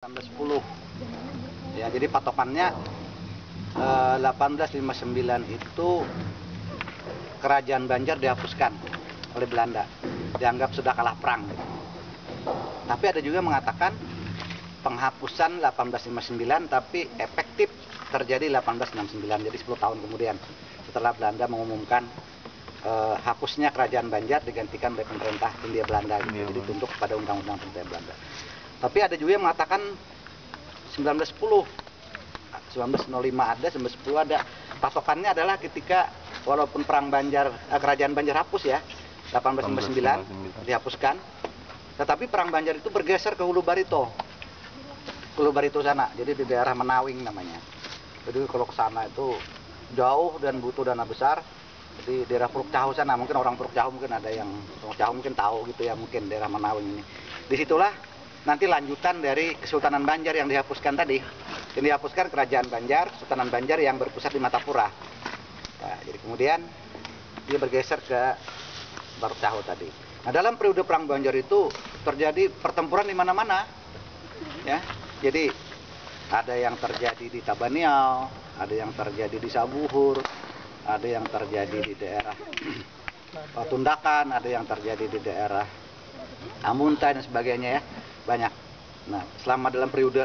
1910 ya, jadi patokannya 1859 itu kerajaan Banjar dihapuskan oleh Belanda, dianggap sudah kalah perang. Tapi ada juga mengatakan penghapusan 1859 tapi efektif terjadi 1869, jadi 10 tahun kemudian setelah Belanda mengumumkan hapusnya kerajaan Banjar digantikan oleh pemerintah Hindia Belanda gitu. Jadi tunduk pada undang-undang pemerintah Belanda. Tapi ada juga yang mengatakan 1910, 1905 ada, 1910 ada. Patokannya adalah ketika walaupun perang Banjar, kerajaan Banjar hapus ya, 1859 dihapuskan, tetapi perang Banjar itu bergeser ke Hulu Barito sana. Jadi di daerah Menawing namanya. Jadi kalau ke sana itu jauh dan butuh dana besar. Jadi daerah Puruk Cahu sana, mungkin orang Puruk Cahu mungkin ada yang Puruk Cahu mungkin tahu gitu ya, mungkin daerah Menawing ini. Disitulah nanti lanjutan dari Kesultanan Banjar yang dihapuskan tadi. Yang dihapuskan kerajaan Banjar, Kesultanan Banjar yang berpusat di Matapura. Nah, jadi kemudian dia bergeser ke Puruk Cahu tadi. Nah, dalam periode perang Banjar itu terjadi pertempuran di mana-mana. Ya. Jadi ada yang terjadi di Tabaniau, ada yang terjadi di Sabuhur, ada yang terjadi di daerah Tundakan, ada yang terjadi di daerah Amuntai dan sebagainya ya, banyak. Nah, selama dalam periode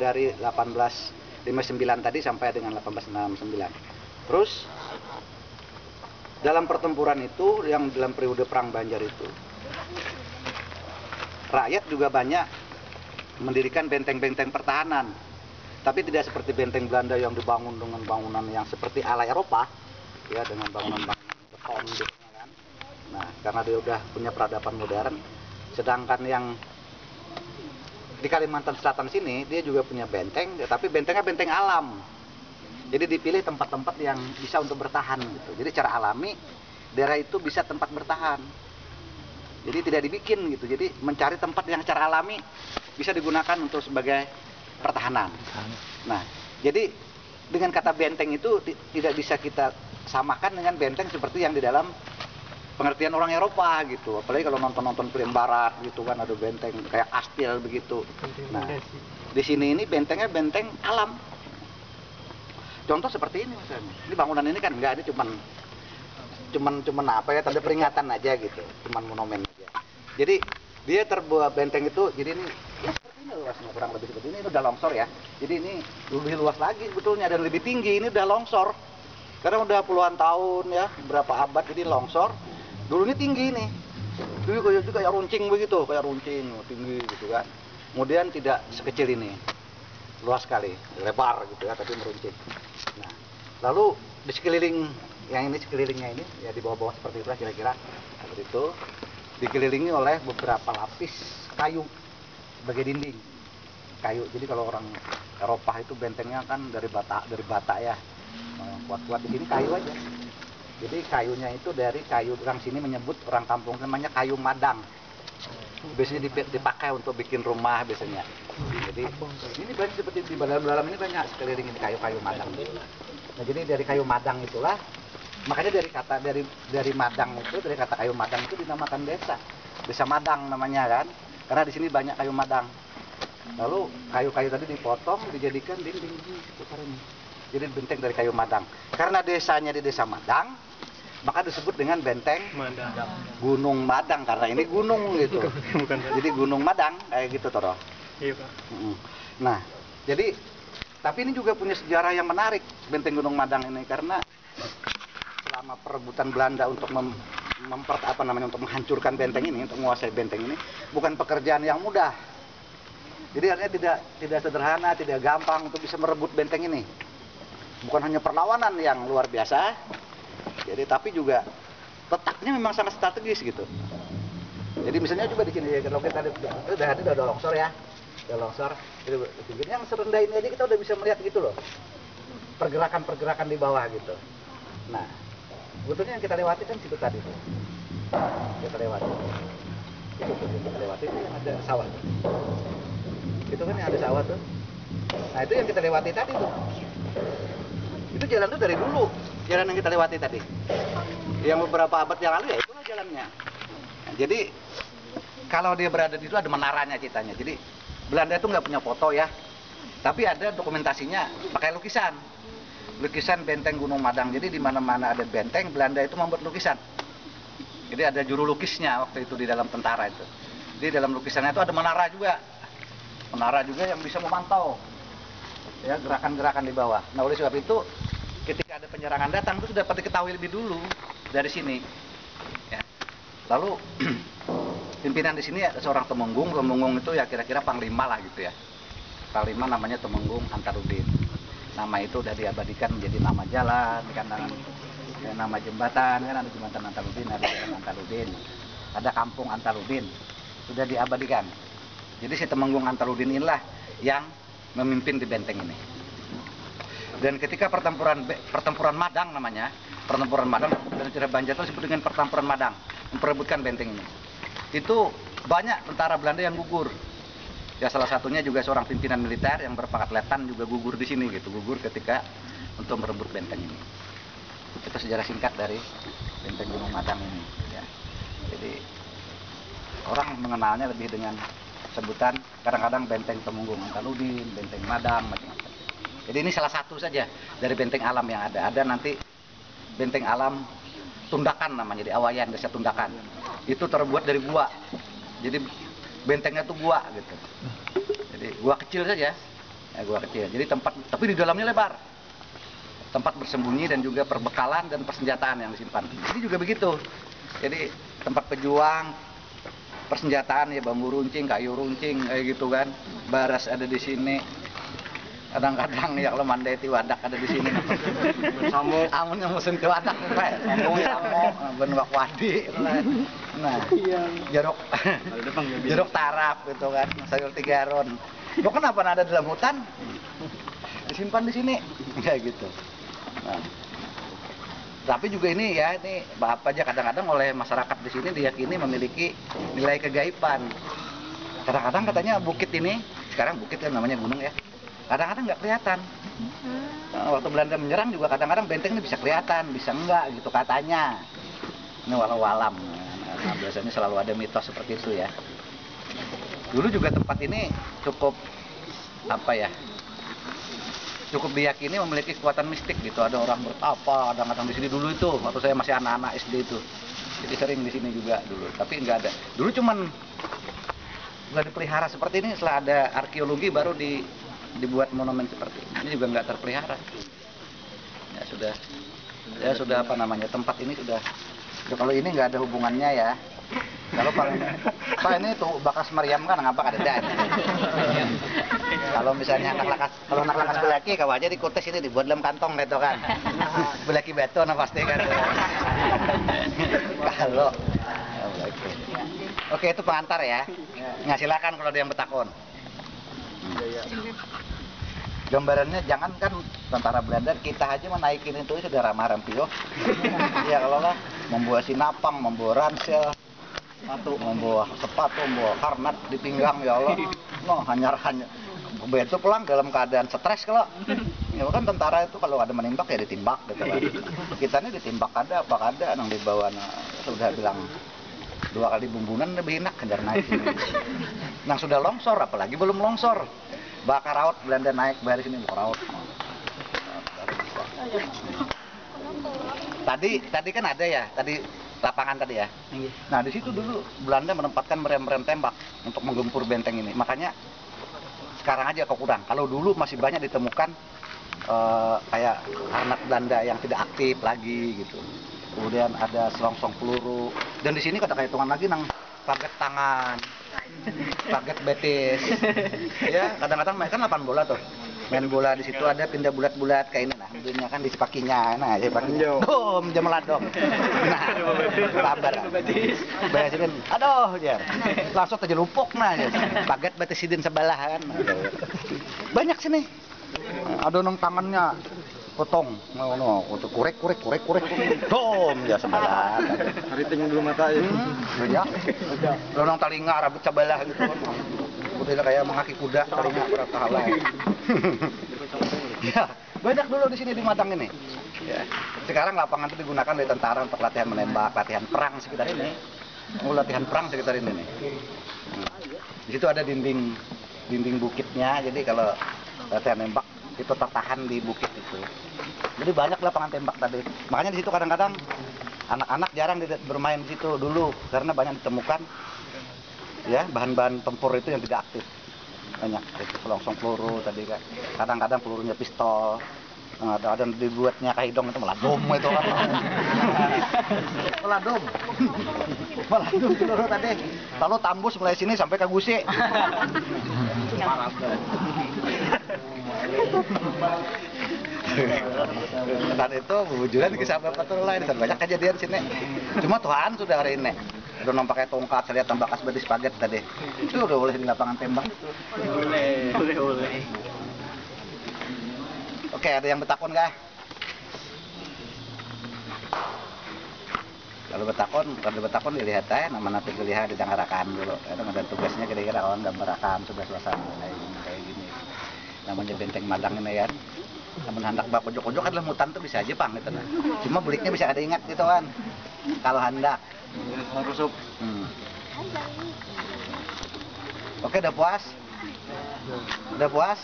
dari 1859 tadi sampai dengan 1869. Terus dalam pertempuran itu, yang dalam periode perang Banjar itu, rakyat juga banyak mendirikan benteng-benteng pertahanan. Tapi tidak seperti benteng Belanda yang dibangun dengan bangunan yang seperti ala Eropa, ya, dengan bangunan-bangunan beton gitu kan. Nah, karena dia udah punya peradaban modern. Sedangkan yang di Kalimantan Selatan sini dia juga punya benteng, tapi bentengnya benteng alam. Jadi dipilih tempat-tempat yang bisa untuk bertahan gitu. Jadi secara alami daerah itu bisa tempat bertahan. Jadi tidak dibikin gitu. Jadi mencari tempat yang secara alami bisa digunakan untuk sebagai pertahanan. Nah, jadi dengan kata benteng itu tidak bisa kita samakan dengan benteng seperti yang di dalam pengertian orang Eropa gitu. Apalagi kalau nonton-nonton film barat gitu kan, ada benteng kayak kastil begitu. Nah, di sini ini bentengnya benteng alam. Contoh seperti ini misalnya. Ini bangunan ini kan enggak, ini cuman apa ya, tanda peringatan aja gitu. Cuman monumen aja. Jadi dia terbuat benteng itu, jadi ini ya seperti ini luasnya, kurang lebih seperti ini udah longsor ya. Jadi ini lebih luas lagi sebetulnya dan lebih tinggi, ini udah longsor. Karena udah puluhan tahun ya, berapa abad ini longsor. Dulu ini tinggi nih. Dulu kayak runcing begitu, kayak runcing tinggi gitu kan. Kemudian tidak sekecil ini. Luas sekali, lebar gitu ya, tapi meruncing. Nah, lalu di sekeliling yang ini, sekelilingnya ini ya di bawah-bawah seperti itu kira-kira seperti itu. Dikelilingi oleh beberapa lapis kayu sebagai dinding kayu. Jadi kalau orang Eropa itu bentengnya kan dari bata ya, kuat-kuat. Di sini kayu aja. Jadi kayunya itu dari kayu, orang sini menyebut, orang kampung namanya kayu madang. Biasanya dipakai untuk bikin rumah biasanya. Jadi ini banyak seperti di dalam ini banyak sekeliling ini kayu-kayu madang. Nah, jadi dari kayu madang itulah, makanya dari madang itu, dari kata kayu madang itu dinamakan desa Madang namanya kan, karena di sini banyak kayu madang. Lalu kayu-kayu tadi dipotong dijadikan dinding seputar ini, jadi benteng dari kayu madang. Karena desanya di desa Madang, maka disebut dengan benteng Gunung Madang, karena ini gunung gitu. Jadi Gunung Madang kayak gitu toh. Iya, Pak. Nah, jadi tapi ini juga punya sejarah yang menarik benteng Gunung Madang ini, karena selama perebutan Belanda untuk untuk menghancurkan benteng ini, untuk menguasai benteng ini, bukan pekerjaan yang mudah. Jadi artinya tidak sederhana, tidak gampang untuk bisa merebut benteng ini. Bukan hanya perlawanan yang luar biasa, jadi tapi juga letaknya memang sangat strategis gitu. Jadi misalnya coba di sini ya, kalau kita udah longsor ya, udah longsor. Jadi yang serendah ini aja kita udah bisa melihat gitu loh, pergerakan-pergerakan di bawah gitu. Nah, sebetulnya yang kita lewati kan situ tadi tuh. Kita lewati. Kita lewati itu yang ada sawah tuh. Itu kan yang ada sawah tuh. Nah, itu yang kita lewati tadi tuh. Itu jalan tuh dari dulu. Jalan yang kita lewati tadi. Yang beberapa abad yang lalu ya itulah jalannya. Nah, jadi kalau dia berada di situ ada menaranya ceritanya. Jadi Belanda itu nggak punya foto ya, tapi ada dokumentasinya pakai lukisan benteng Gunung Madang. Jadi di mana-mana ada benteng, Belanda itu membuat lukisan. Jadi ada juru lukisnya waktu itu di dalam tentara itu. Di dalam lukisannya itu ada menara juga yang bisa memantau ya gerakan-gerakan di bawah. Nah oleh sebab itu ketika ada penyerangan datang itu sudah dapat diketahui lebih dulu dari sini. Ya. Lalu pimpinan di sini ada seorang Temenggung itu ya kira-kira panglima lah gitu ya. Panglima namanya Temenggung Antarudin. Nama itu udah diabadikan menjadi nama jalan, kan ya, nama jembatan, kan ada jembatan Antarudin, ada jalan Antarudin, ada kampung Antarudin, sudah diabadikan. Jadi si Temenggung Antarudin inilah yang memimpin di benteng ini. Dan ketika pertempuran Madang namanya, pertempuran Madang dan Cira Banjar itu disebut dengan pertempuran Madang, memperebutkan benteng ini. Itu banyak tentara Belanda yang gugur. Ya salah satunya juga seorang pimpinan militer yang berpangkat letnan juga gugur di sini gitu, gugur ketika untuk merebut benteng ini. Itu sejarah singkat dari benteng Gunung Madang ini. Ya. Jadi orang mengenalnya lebih dengan sebutan kadang-kadang benteng Temenggung Antarudin, benteng Madang, macam-macam. Jadi ini salah satu saja dari benteng alam yang ada. Ada nanti benteng alam Tundakan namanya di Awayan, desa Tundakan. Itu terbuat dari gua. Jadi bentengnya itu gua gitu. Jadi gua kecil saja. Ya, gua kecil. Jadi tempat tapi di dalamnya lebar. Tempat bersembunyi dan juga perbekalan dan persenjataan yang disimpan. Ini juga begitu. Jadi tempat pejuang, persenjataan ya bambu runcing, kayu runcing kayak gitu kan. Baras ada di sini. Kadang-kadang ya kalau mandai ti wadak ada di sini. Samu amun yang musim ti wadak Pak. Samu ben wak wadi. Nah, jeruk tarap gitu kan, sayur tigaron. Kok kenapa ada dalam hutan? Disimpan di sini. Kayak gitu. Nah. Tapi juga ini ya, ini apa aja kadang-kadang oleh masyarakat di sini diyakini memiliki nilai kegaiban. Kadang-kadang katanya bukit ini, sekarang bukit kan namanya gunung ya. Kadang-kadang nggak kelihatan. Nah, waktu Belanda menyerang juga kadang-kadang benteng ini bisa kelihatan, bisa enggak gitu katanya. Ini walau-walam. Nah, biasanya selalu ada mitos seperti itu ya. Dulu juga tempat ini cukup apa ya? Cukup diyakini memiliki kekuatan mistik gitu. Ada orang bertapa, kadang-kadang di sini dulu itu waktu saya masih anak-anak SD itu. Jadi sering di sini juga dulu, tapi nggak ada. Dulu cuman nggak dipelihara seperti ini, setelah ada arkeologi baru dibuat monumen seperti ini. Ini juga nggak terpelihara. Ya sudah apa namanya, tempat ini sudah. Kalau ini nggak ada hubungannya ya. Kalau Pak ini tuh bakas meriam kan ngapa ada dan. Kalau misalnya anak lakas belaki kau aja dikotes ini dibuat dalam kantong gitu kan. Belaki beton pasti kan. Kalau Oke, itu pengantar ya. Nah, silakan kalau ada yang bertakon. Gambarannya jangan kan tentara Belanda, kita aja menaikin itu sudah ramah rampio. Ya kalau lah membawa sinapang, membawa ransel, membawa sepatu, membawa karnat di pinggang ya Allah. No, hanya begitu pulang dalam keadaan stres kalau. Ya kan tentara itu kalau ada menembak ya ditimbak gitu kan. Kita ini ditimbak ada apa ada yang dibawa sudah bilang 2 kali bumbunan lebih enak kejar naik. Nah sudah longsor apalagi belum longsor. Bakar raut Belanda naik bayar sini bakar raut. Tadi kan ada ya, tadi lapangan tadi ya. Nah di situ dulu Belanda menempatkan merem-merem tembak untuk menggempur benteng ini. Makanya sekarang aja kok kurang. Kalau dulu masih banyak ditemukan kayak armat Belanda yang tidak aktif lagi gitu. Kemudian ada selongsong peluru. Dan di sini ada hitungan lagi nang paget tangan, paget betis. Ya kadang-kadang main kan 8 bola tuh. Main bola di situ ada pindah bulat-bulat kayak ini nah, ujungnya kan di sepakinya. Nah, sepakinya. Dom, jam meladong. Nah, sabar. Beresin. Aduh, jar. Langsung terjelupuk nah, ya. Paget betisidin sebelah kan. Banyak sini. Ada nang tangannya potong, untuk kurek, dom ya sebelah. Hari tinggal dulu mata ya. Banyak. Ada nang talinga rambut sebelah gitu. Udah kayak mengaki kuda talinga berapa halal. Ya, banyak dulu di sini di Madang ini. Ya. Sekarang lapangan itu digunakan oleh tentara untuk latihan menembak, latihan perang sekitar ini. Latihan perang sekitar ini nih. Di situ ada dinding dinding bukitnya, jadi kalau latihan nembak itu tertahan di bukit itu. Jadi banyak lapangan tembak tadi. Makanya di situ kadang-kadang anak-anak jarang bermain di situ dulu karena banyak ditemukan ya bahan-bahan tempur itu yang tidak aktif. Banyak itu selongsong peluru tadi kan. Kadang-kadang pelurunya pistol. Ada dibuatnya kahidong itu meladum itu kan. Meladum. Meladum peluru tadi. Lalu tambus mulai sini sampai ke gusi. Dan itu wujudan kisah bapak lain dan banyak kejadian sini. Cuma Tuhan sudah hari ini udah nampak kayak tongkat, saya lihat tambah kasbadi spaget tadi. Itu udah boleh di lapangan tembak itu. Boleh. Oke, ada yang betakon nggak? Kalau betakon dilihat aja, nama nanti dilihat di tanggarakan dulu. Kadang ada tugasnya kira-kira orang gambarkan sudah suasana kayak gini. Namanya benteng Madang ini ya. Namun hendak bak ojok-ojok adalah mutan tuh bisa aja pang gitu nah. Cuma beliknya bisa ada ingat gitu kan. Kalau hendak. Oke, udah puas? Udah puas?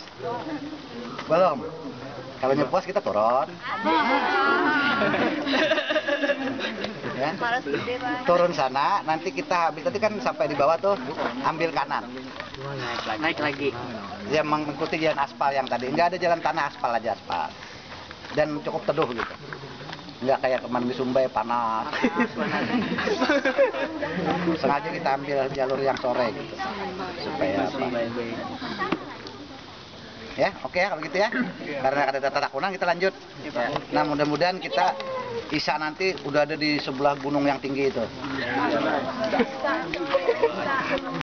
Belum? Kalau puas kita turun. Ya. Turun sana, nanti kita habis tadi kan sampai di bawah tuh ambil kanan. Naik lagi. Dia mengikuti jalan aspal yang tadi. Enggak ada jalan tanah, aspal aja aspal. Dan cukup teduh gitu. Enggak kayak kemarin di Sumbai panas. Sengaja kita ambil jalur yang sore gitu. Supaya apa? Ya, oke ya kalau gitu ya. Karena ada tata takunan kita lanjut. Nah, mudah-mudahan kita Isya nanti udah ada di sebelah gunung yang tinggi itu.